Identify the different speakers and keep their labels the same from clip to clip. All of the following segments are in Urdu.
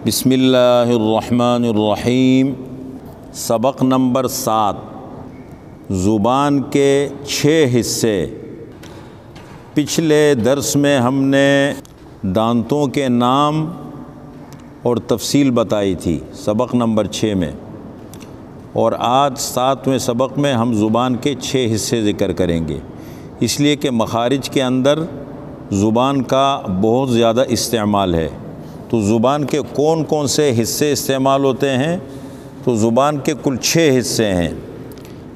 Speaker 1: بسم اللہ الرحمن الرحیم۔ سبق نمبر 7، زبان کے 6 حصے۔ پچھلے درس میں ہم نے دانتوں کے نام اور تفصیل بتائی تھی سبق نمبر 6 میں، اور آج 7ویں سبق میں ہم زبان کے 6 حصے ذکر کریں گے، اس لیے کہ مخارج کے اندر زبان کا بہت زیادہ استعمال ہے۔ تو زبان کے کون کون سے حصے استعمال ہوتے ہیں؟ تو زبان کے کل 6 حصے ہیں۔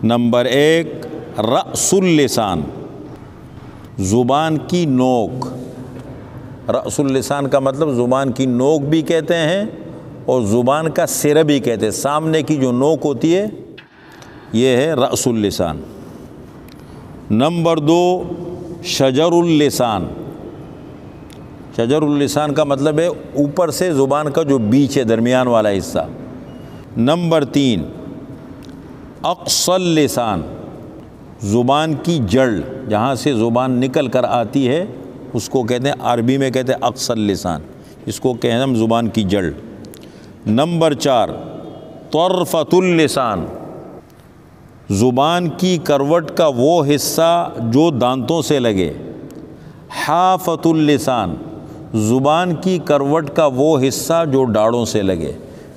Speaker 1: نمبر 1، رأس اللسان، زبان کی نوک۔ رأس اللسان کا مطلب زبان کی نوک بھی کہتے ہیں اور زبان کا سرہ بھی کہتے ہیں۔ سامنے کی جو نوک ہوتی ہے یہ ہے رأس اللسان۔ نمبر 2، شجر اللسان۔ شجر اللسان کا مطلب ہے اوپر سے زبان کا جو بیچ ہے، درمیان والا حصہ۔ نمبر 3، اقصی اللسان، زبان کی جڑ، جہاں سے زبان نکل کر آتی ہے اس کو کہتے ہیں، عربی میں کہتے ہیں اقصی اللسان، اس کو کہتے ہیں ہم زبان کی جڑ۔ نمبر 4، طرفۃ اللسان، زبان کی کروٹ کا وہ حصہ جو دانتوں سے لگے۔ حافۃ اللسان، زبان کی کروٹ کا وہ حصہ جو ڈاڑوں سے لگے۔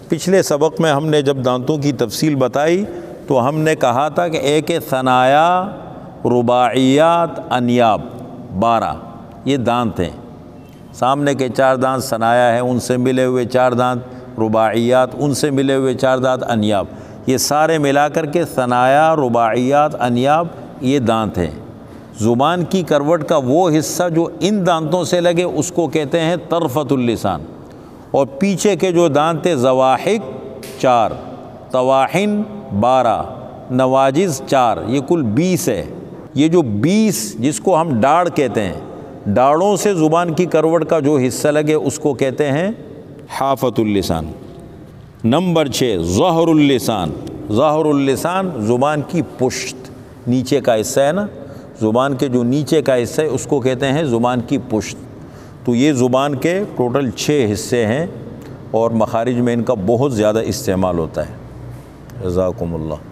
Speaker 1: پچھلے سبق میں ہم نے جب دانتوں کی تفصیل بتائی تو ہم نے کہا تھا کہ ایک ثنایا، رباعیات، انیاب، 12 یہ دانت ہیں۔ سامنے کے 4 دانت ثنایا ہیں، ان سے ملے ہوئے 4 دانت رباعیات، ان سے ملے ہوئے 4 دانت انیاب، یہ سارے ملا کر کے ثنایا، رباعیات، انیاب یہ دانت ہیں۔ زبان کی کروٹ کا وہ حصہ جو ان دانتوں سے لگے اس کو کہتے ہیں طرفۃ اللسان۔ اور پیچھے کے جو دانت ہیں، زواحق 4، طواحن 12، نواجذ 4، یہ کل 20 ہے۔ یہ جو 20 جس کو ہم ڈاڑ کہتے ہیں، ڈاڑوں سے زبان کی کروٹ کا جو حصہ لگے اس کو کہتے ہیں حافۃ اللسان۔ نمبر 6، ظہر اللسان۔ ظہر اللسان زبان کی پشت، نیچے کا حصہ ہے نا، زبان کے جو نیچے کا حصہ ہے اس کو کہتے ہیں زبان کی پشت۔ تو یہ زبان کے ٹوٹل 6 حصے ہیں اور مخارج میں ان کا بہت زیادہ استعمال ہوتا ہے۔ جزاکم اللہ۔